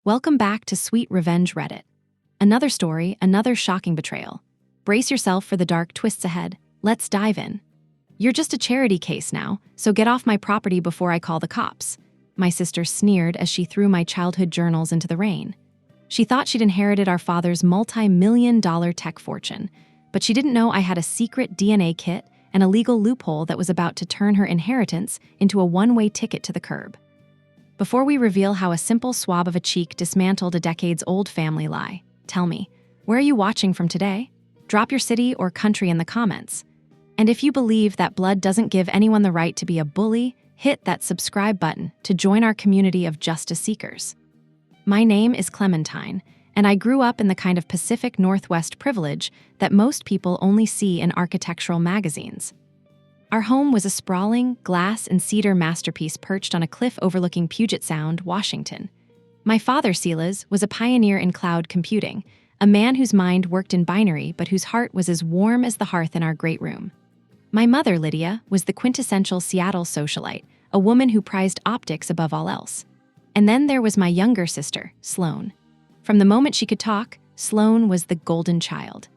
Welcome back to Sweet Revenge Reddit. Another story, another shocking betrayal. Brace yourself for the dark twists ahead. Let's dive in. You're just a charity case now, so get off my property before I call the cops. My sister sneered as she threw my childhood journals into the rain. She thought she'd inherited our father's multi-million-dollar tech fortune, but she didn't know I had a secret DNA kit and a legal loophole that was about to turn her inheritance into a one-way ticket to the curb. Before we reveal how a simple swab of a cheek dismantled a decades-old family lie, tell me, where are you watching from today? Drop your city or country in the comments. And if you believe that blood doesn't give anyone the right to be a bully, hit that subscribe button to join our community of justice seekers. My name is Clementine, and I grew up in the kind of Pacific Northwest privilege that most people only see in architectural magazines. Our home was a sprawling, glass and cedar masterpiece perched on a cliff overlooking Puget Sound, Washington. My father, Silas, was a pioneer in cloud computing, a man whose mind worked in binary but whose heart was as warm as the hearth in our great room. My mother, Lydia, was the quintessential Seattle socialite, a woman who prized optics above all else. And then there was my younger sister, Sloane. From the moment she could talk, Sloane was the golden child.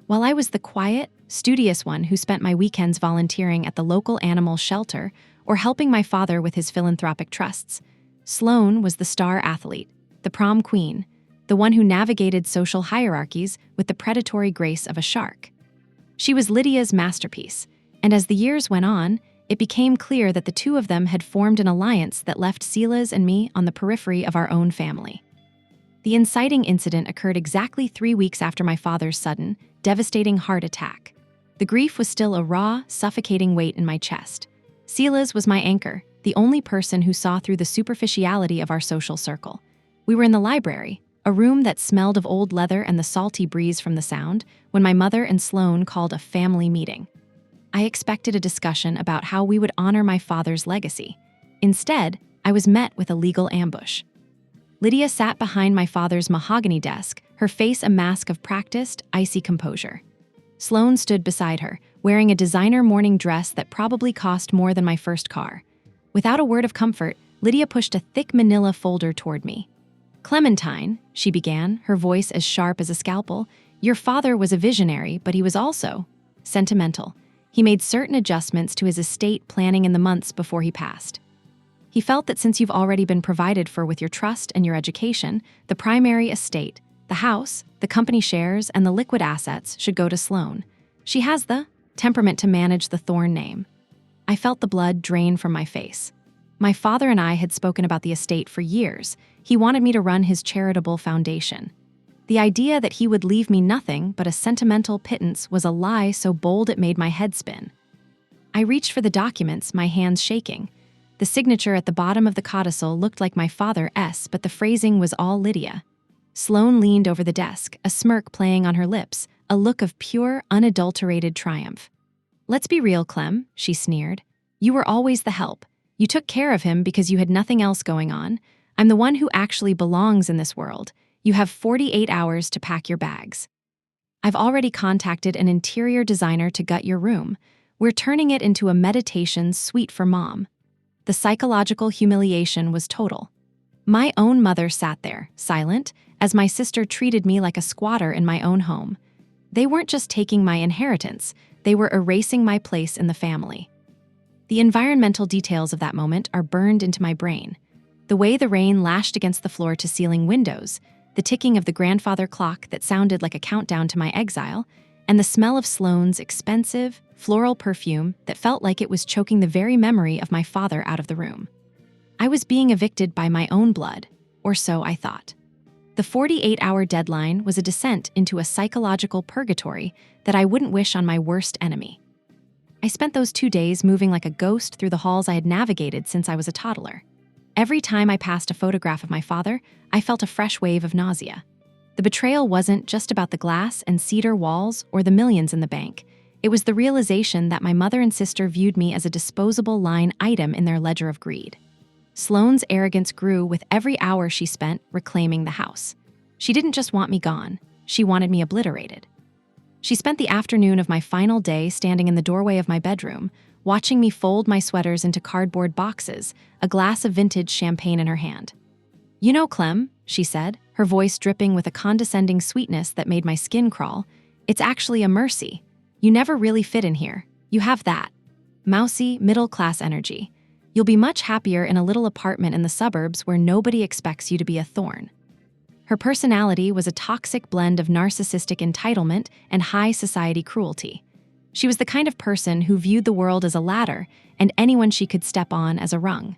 While I was the quiet, studious one who spent my weekends volunteering at the local animal shelter or helping my father with his philanthropic trusts, Sloane was the star athlete, the prom queen, the one who navigated social hierarchies with the predatory grace of a shark. She was Lydia's masterpiece, and as the years went on, it became clear that the two of them had formed an alliance that left Silas and me on the periphery of our own family. The inciting incident occurred exactly 3 weeks after my father's sudden, devastating heart attack. The grief was still a raw, suffocating weight in my chest. Silas was my anchor, the only person who saw through the superficiality of our social circle. We were in the library, a room that smelled of old leather and the salty breeze from the sound, when my mother and Sloane called a family meeting. I expected a discussion about how we would honor my father's legacy. Instead, I was met with a legal ambush. Lydia sat behind my father's mahogany desk, her face a mask of practiced, icy composure. Sloane stood beside her, wearing a designer morning dress that probably cost more than my first car. Without a word of comfort, Lydia pushed a thick manila folder toward me. "Clementine," she began, her voice as sharp as a scalpel, "your father was a visionary, but he was also sentimental. He made certain adjustments to his estate planning in the months before he passed. He felt that since you've already been provided for with your trust and your education, the primary estate, the house, the company shares, and the liquid assets should go to Sloane. She has the temperament to manage the Thorn name." I felt the blood drain from my face. My father and I had spoken about the estate for years. He wanted me to run his charitable foundation. The idea that he would leave me nothing but a sentimental pittance was a lie so bold it made my head spin. I reached for the documents, my hands shaking. The signature at the bottom of the codicil looked like my father's, but the phrasing was all Lydia. Sloane leaned over the desk, a smirk playing on her lips, a look of pure, unadulterated triumph. "Let's be real, Clem," she sneered. "You were always the help. You took care of him because you had nothing else going on. I'm the one who actually belongs in this world. You have 48 hours to pack your bags. I've already contacted an interior designer to gut your room. We're turning it into a meditation suite for Mom." The psychological humiliation was total. My own mother sat there, silent, as my sister treated me like a squatter in my own home. They weren't just taking my inheritance, they were erasing my place in the family. The environmental details of that moment are burned into my brain. The way the rain lashed against the floor-to-ceiling windows, the ticking of the grandfather clock that sounded like a countdown to my exile, and the smell of Sloane's expensive, floral perfume that felt like it was choking the very memory of my father out of the room. I was being evicted by my own blood, or so I thought. The 48-hour deadline was a descent into a psychological purgatory that I wouldn't wish on my worst enemy. I spent those 2 days moving like a ghost through the halls I had navigated since I was a toddler. Every time I passed a photograph of my father, I felt a fresh wave of nausea. The betrayal wasn't just about the glass and cedar walls or the millions in the bank. It was the realization that my mother and sister viewed me as a disposable line item in their ledger of greed. Sloane's arrogance grew with every hour she spent reclaiming the house. She didn't just want me gone, she wanted me obliterated. She spent the afternoon of my final day standing in the doorway of my bedroom, watching me fold my sweaters into cardboard boxes, a glass of vintage champagne in her hand. "You know, Clem," she said, her voice dripping with a condescending sweetness that made my skin crawl. "It's actually a mercy. You never really fit in here. You have that mousy, middle-class energy. You'll be much happier in a little apartment in the suburbs where nobody expects you to be a thorn." Her personality was a toxic blend of narcissistic entitlement and high society cruelty. She was the kind of person who viewed the world as a ladder and anyone she could step on as a rung.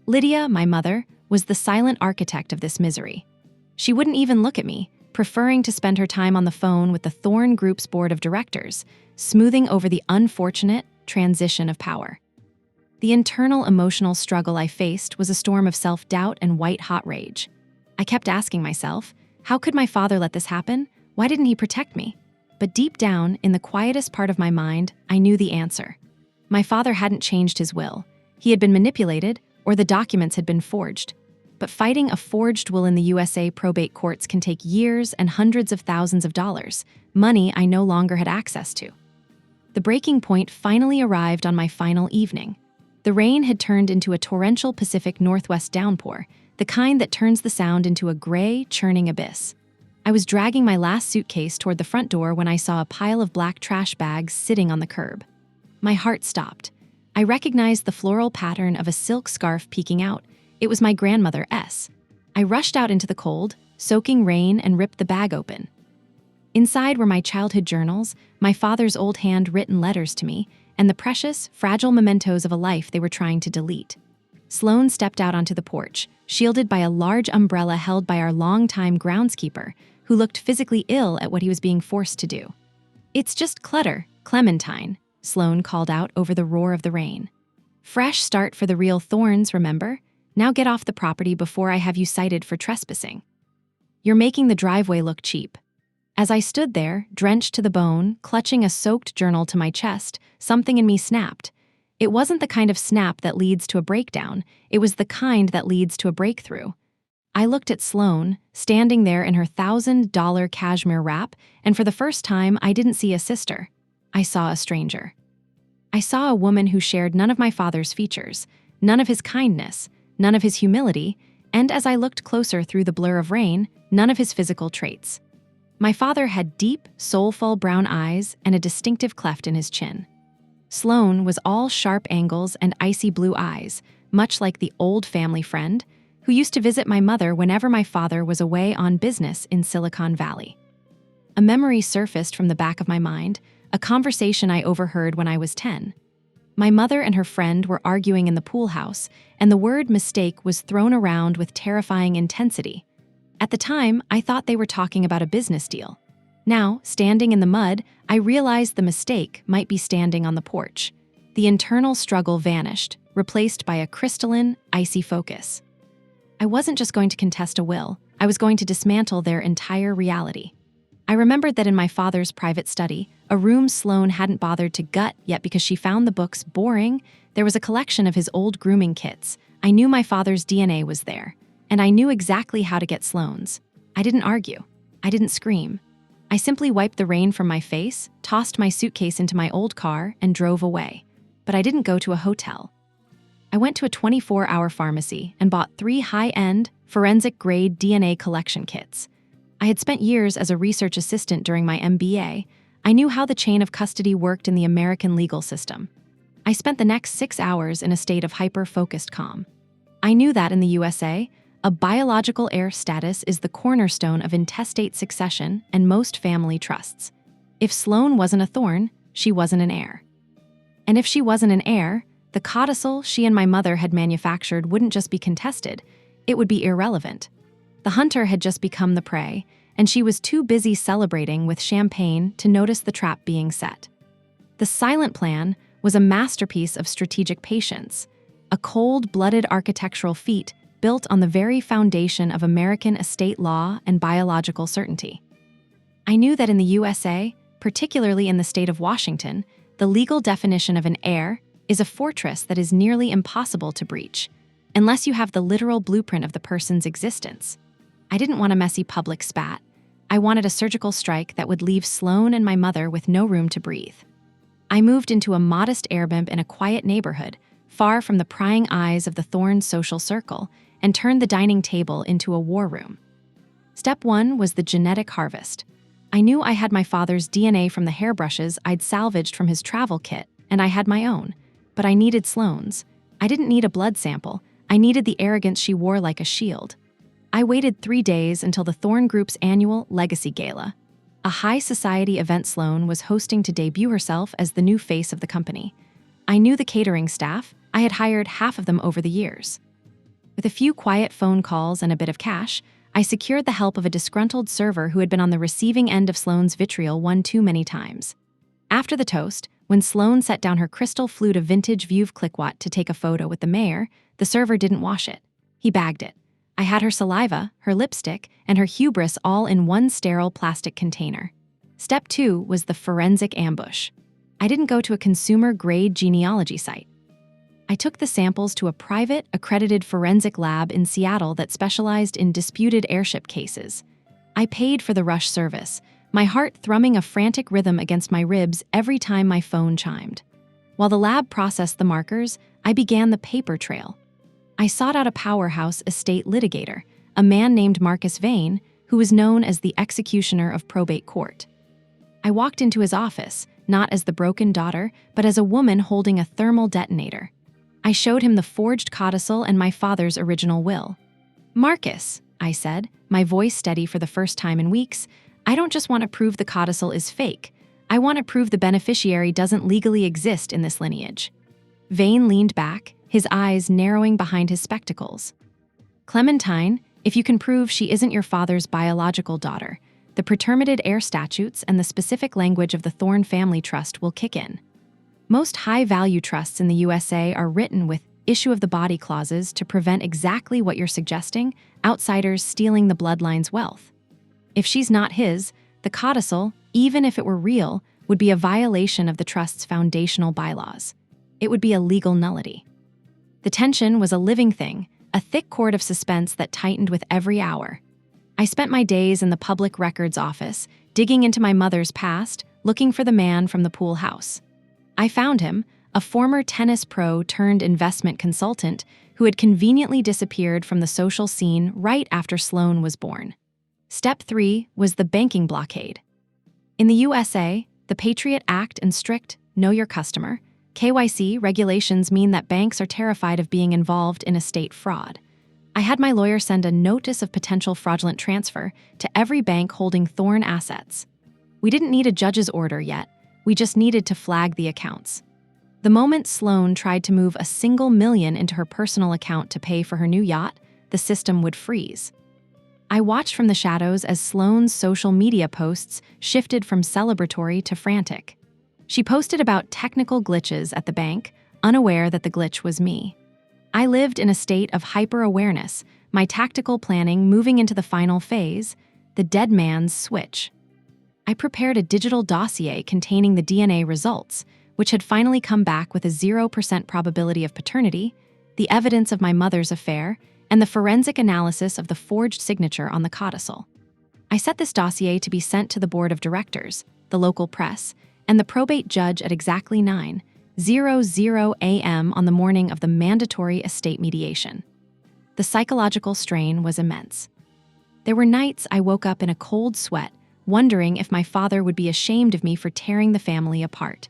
Lydia, my mother, was the silent architect of this misery. She wouldn't even look at me, preferring to spend her time on the phone with the Thorn Group's board of directors, smoothing over the unfortunate transition of power. The internal emotional struggle I faced was a storm of self-doubt and white-hot rage. I kept asking myself, how could my father let this happen? Why didn't he protect me? But deep down, in the quietest part of my mind, I knew the answer. My father hadn't changed his will. He had been manipulated, or the documents had been forged. But fighting a forged will in the USA probate courts can take years and hundreds of thousands of dollars, money I no longer had access to. The breaking point finally arrived on my final evening. The rain had turned into a torrential Pacific Northwest downpour, the kind that turns the sound into a gray, churning abyss. I was dragging my last suitcase toward the front door when I saw a pile of black trash bags sitting on the curb. My heart stopped. I recognized the floral pattern of a silk scarf peeking out. It was my grandmother, S. I rushed out into the cold, soaking rain and ripped the bag open. Inside were my childhood journals, my father's old hand-written letters to me, and the precious, fragile mementos of a life they were trying to delete. Sloane stepped out onto the porch, shielded by a large umbrella held by our longtime groundskeeper, who looked physically ill at what he was being forced to do. "It's just clutter, Clementine," Sloane called out over the roar of the rain. "Fresh start for the real thorns, remember? Now get off the property before I have you cited for trespassing. You're making the driveway look cheap." As I stood there, drenched to the bone, clutching a soaked journal to my chest, something in me snapped. It wasn't the kind of snap that leads to a breakdown, it was the kind that leads to a breakthrough. I looked at Sloane, standing there in her $1,000 cashmere wrap, and for the first time I didn't see a sister. I saw a stranger. I saw a woman who shared none of my father's features, none of his kindness, none of his humility, and as I looked closer through the blur of rain, none of his physical traits. My father had deep, soulful brown eyes and a distinctive cleft in his chin. Sloane was all sharp angles and icy blue eyes, much like the old family friend who used to visit my mother whenever my father was away on business in Silicon Valley. A memory surfaced from the back of my mind, a conversation I overheard when I was 10. My mother and her friend were arguing in the pool house, and the word mistake was thrown around with terrifying intensity. At the time, I thought they were talking about a business deal. Now, standing in the mud, I realized the mistake might be standing on the porch. The internal struggle vanished, replaced by a crystalline, icy focus. I wasn't just going to contest a will, I was going to dismantle their entire reality. I remembered that in my father's private study, a room Sloane hadn't bothered to gut yet because she found the books boring, there was a collection of his old grooming kits. I knew my father's DNA was there, and I knew exactly how to get Sloane's. I didn't argue. I didn't scream. I simply wiped the rain from my face, tossed my suitcase into my old car, and drove away. But I didn't go to a hotel. I went to a 24-hour pharmacy and bought 3 high-end, forensic-grade DNA collection kits. I had spent years as a research assistant during my MBA. I knew how the chain of custody worked in the American legal system. I spent the next 6 hours in a state of hyper-focused calm. I knew that in the USA, a biological heir status is the cornerstone of intestate succession and most family trusts. If Sloane wasn't a thorn, she wasn't an heir. And if she wasn't an heir, the codicil she and my mother had manufactured wouldn't just be contested, it would be irrelevant. The hunter had just become the prey, and she was too busy celebrating with champagne to notice the trap being set. The silent plan was a masterpiece of strategic patience, a cold-blooded architectural feat built on the very foundation of American estate law and biological certainty. I knew that in the USA, particularly in the state of Washington, the legal definition of an heir is a fortress that is nearly impossible to breach, unless you have the literal blueprint of the person's existence. I didn't want a messy public spat. I wanted a surgical strike that would leave Sloane and my mother with no room to breathe. I moved into a modest airbnb in a quiet neighborhood, far from the prying eyes of the Thorn social circle, and turned the dining table into a war room. Step 1 was the genetic harvest. I knew I had my father's DNA from the hairbrushes I'd salvaged from his travel kit, and I had my own. But I needed Sloane's. I didn't need a blood sample. I needed the arrogance she wore like a shield. I waited 3 days until the Thorn Group's annual Legacy Gala, a high society event Sloane was hosting to debut herself as the new face of the company. I knew the catering staff. I had hired half of them over the years. With a few quiet phone calls and a bit of cash, I secured the help of a disgruntled server who had been on the receiving end of Sloane's vitriol one too many times. After the toast, when Sloane set down her crystal flute of vintage Veuve Clicquot to take a photo with the mayor, the server didn't wash it. He bagged it. I had her saliva, her lipstick, and her hubris all in one sterile plastic container. Step 2 was the forensic ambush. I didn't go to a consumer-grade genealogy site. I took the samples to a private, accredited forensic lab in Seattle that specialized in disputed airship cases. I paid for the rush service, my heart thrumming a frantic rhythm against my ribs every time my phone chimed. While the lab processed the markers, I began the paper trail. I sought out a powerhouse estate litigator, a man named Marcus Vane, who was known as the executioner of probate court. I walked into his office, not as the broken daughter, but as a woman holding a thermal detonator. I showed him the forged codicil and my father's original will. "Marcus," I said, my voice steady for the first time in weeks, "I don't just want to prove the codicil is fake. I want to prove the beneficiary doesn't legally exist in this lineage." Vane leaned back, his eyes narrowing behind his spectacles. "Clementine, if you can prove she isn't your father's biological daughter, the pretermitted heir statutes and the specific language of the Thorn family trust will kick in. Most high-value trusts in the USA are written with issue of the body clauses to prevent exactly what you're suggesting, outsiders stealing the bloodline's wealth. If she's not his, the codicil, even if it were real, would be a violation of the trust's foundational bylaws. It would be a legal nullity." The tension was a living thing, a thick cord of suspense that tightened with every hour. I spent my days in the public records office, digging into my mother's past, looking for the man from the pool house. I found him, a former tennis pro turned investment consultant who had conveniently disappeared from the social scene right after Sloane was born. Step 3 was the banking blockade. In the USA, the Patriot Act and strict Know Your Customer KYC regulations mean that banks are terrified of being involved in estate fraud. I had my lawyer send a notice of potential fraudulent transfer to every bank holding Thorn assets. We didn't need a judge's order yet, we just needed to flag the accounts. The moment Sloane tried to move a single million into her personal account to pay for her new yacht, the system would freeze. I watched from the shadows as Sloane's social media posts shifted from celebratory to frantic. She posted about technical glitches at the bank, unaware that the glitch was me. I lived in a state of hyper-awareness, my tactical planning moving into the final phase, the dead man's switch. I prepared a digital dossier containing the DNA results, which had finally come back with a 0% probability of paternity, the evidence of my mother's affair, and the forensic analysis of the forged signature on the codicil. I set this dossier to be sent to the board of directors, the local press, and the probate judge at exactly 9:00 a.m. on the morning of the mandatory estate mediation. The psychological strain was immense. There were nights I woke up in a cold sweat, wondering if my father would be ashamed of me for tearing the family apart.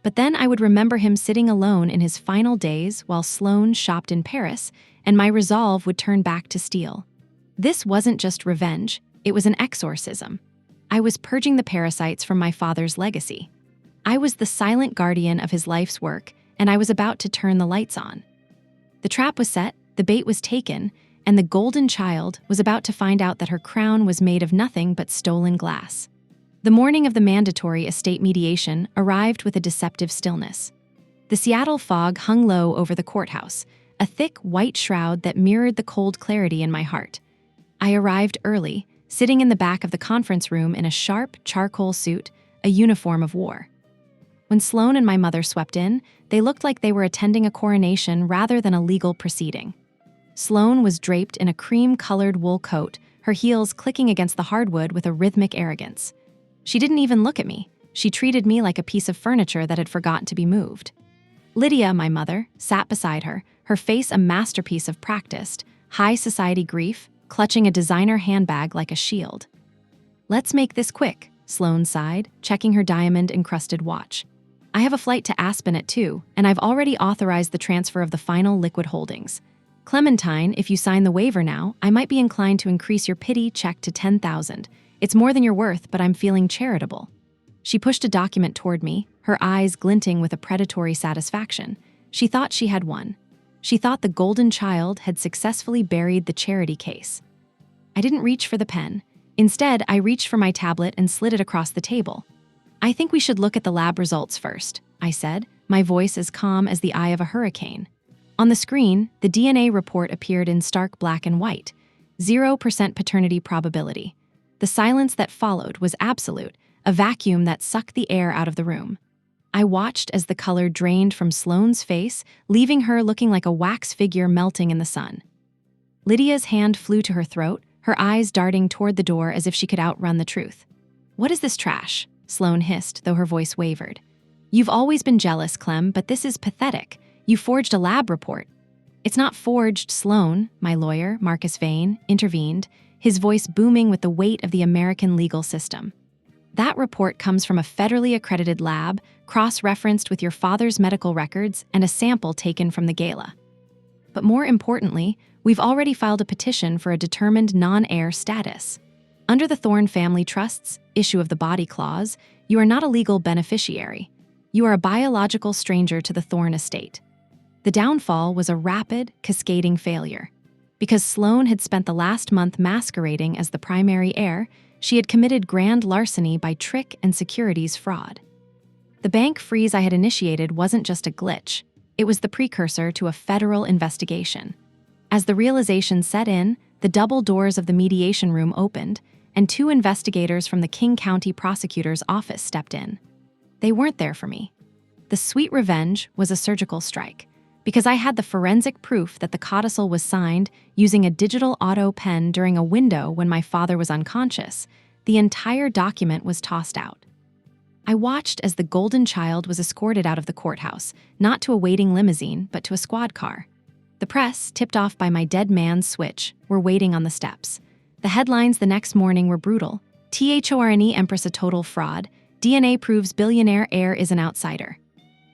But then I would remember him sitting alone in his final days while Sloane shopped in Paris, and my resolve would turn back to steel. This wasn't just revenge, it was an exorcism. I was purging the parasites from my father's legacy. I was the silent guardian of his life's work, and I was about to turn the lights on. The trap was set, the bait was taken, and the golden child was about to find out that her crown was made of nothing but stolen glass. The morning of the mandatory estate mediation arrived with a deceptive stillness. The Seattle fog hung low over the courthouse, a thick white shroud that mirrored the cold clarity in my heart. I arrived early, sitting in the back of the conference room in a sharp charcoal suit, a uniform of war. When Sloane and my mother swept in, they looked like they were attending a coronation rather than a legal proceeding. Sloane was draped in a cream-colored wool coat, her heels clicking against the hardwood with a rhythmic arrogance. She didn't even look at me. She treated me like a piece of furniture that had forgotten to be moved. Lydia, my mother, sat beside her, her face a masterpiece of practiced, high society grief, clutching a designer handbag like a shield. "Let's make this quick," Sloane sighed, checking her diamond-encrusted watch. "I have a flight to Aspen at 2, and I've already authorized the transfer of the final liquid holdings. Clementine, if you sign the waiver now, I might be inclined to increase your pity check to $10,000. It's more than you're worth, but I'm feeling charitable." She pushed a document toward me, her eyes glinting with a predatory satisfaction. She thought she had won. She thought the golden child had successfully buried the charity case. I didn't reach for the pen. Instead, I reached for my tablet and slid it across the table. "I think we should look at the lab results first," I said, my voice as calm as the eye of a hurricane. On the screen, the DNA report appeared in stark black and white. 0% paternity probability. The silence that followed was absolute, a vacuum that sucked the air out of the room. I watched as the color drained from Sloane's face, leaving her looking like a wax figure melting in the sun. Lydia's hand flew to her throat, her eyes darting toward the door as if she could outrun the truth. "What is this trash?" Sloane hissed, though her voice wavered. "You've always been jealous, Clem, but this is pathetic. You forged a lab report." "It's not forged, Sloane," my lawyer, Marcus Vane, intervened, his voice booming with the weight of the American legal system. "That report comes from a federally accredited lab, cross-referenced with your father's medical records and a sample taken from the gala. But more importantly, we've already filed a petition for a determined non-heir status. Under the Thorne Family Trust's issue of the body clause, you are not a legal beneficiary. You are a biological stranger to the Thorne estate." The downfall was a rapid, cascading failure. Because Sloane had spent the last month masquerading as the primary heir, she had committed grand larceny by trick and securities fraud. The bank freeze I had initiated wasn't just a glitch. It was the precursor to a federal investigation. As the realization set in, the double doors of the mediation room opened, and 2 investigators from the King County Prosecutor's office stepped in. They weren't there for me. The sweet revenge was a surgical strike. Because I had the forensic proof that the codicil was signed using a digital auto pen during a window when my father was unconscious, the entire document was tossed out. I watched as the golden child was escorted out of the courthouse, not to a waiting limousine, but to a squad car. The press, tipped off by my dead man's switch, were waiting on the steps. The headlines the next morning were brutal. "THORNE Empress a total fraud. DNA proves billionaire heir is an outsider."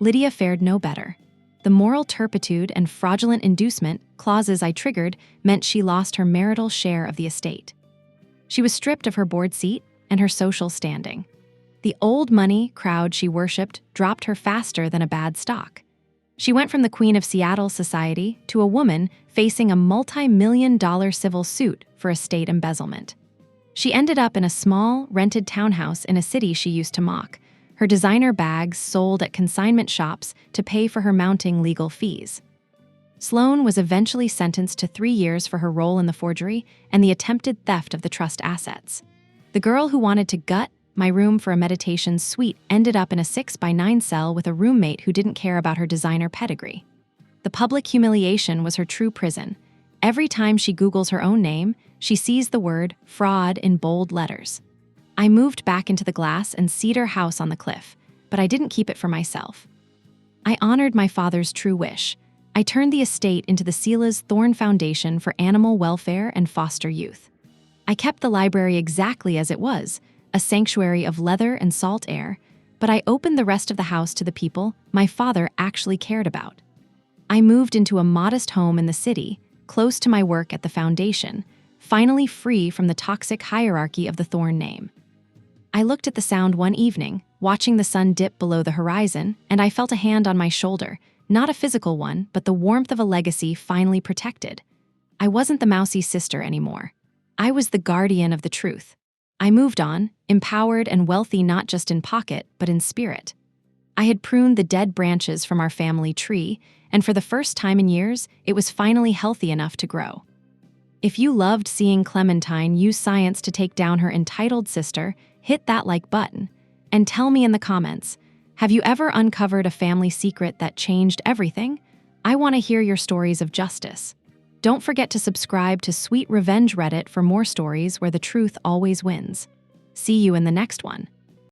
Lydia fared no better. The moral turpitude and fraudulent inducement clauses I triggered meant she lost her marital share of the estate. She was stripped of her board seat and her social standing. The old money crowd she worshipped dropped her faster than a bad stock. She went from the Queen of Seattle society to a woman facing a multi-million-dollar civil suit for estate embezzlement. She ended up in a small, rented townhouse in a city she used to mock, her designer bags sold at consignment shops to pay for her mounting legal fees. Sloane was eventually sentenced to 3 years for her role in the forgery and the attempted theft of the trust assets. The girl who wanted to gut my room for a meditation suite ended up in a 6x9 cell with a roommate who didn't care about her designer pedigree. The public humiliation was her true prison. Every time she Googles her own name, she sees the word fraud in bold letters. I moved back into the glass and cedar house on the cliff, but I didn't keep it for myself. I honored my father's true wish. I turned the estate into the Sela's Thorne Foundation for Animal Welfare and Foster Youth. I kept the library exactly as it was, a sanctuary of leather and salt air, but I opened the rest of the house to the people my father actually cared about. I moved into a modest home in the city, close to my work at the foundation, finally free from the toxic hierarchy of the Thorne name. I looked at the sound one evening, watching the sun dip below the horizon, and I felt a hand on my shoulder, not a physical one, but the warmth of a legacy finally protected. I wasn't the mousy sister anymore. I was the guardian of the truth. I moved on, empowered and wealthy not just in pocket, but in spirit. I had pruned the dead branches from our family tree, and for the first time in years, it was finally healthy enough to grow. If you loved seeing Clementine use science to take down her entitled sister, hit that like button, and tell me in the comments, have you ever uncovered a family secret that changed everything? I want to hear your stories of justice. Don't forget to subscribe to Sweet Revenge Reddit for more stories where the truth always wins. See you in the next one.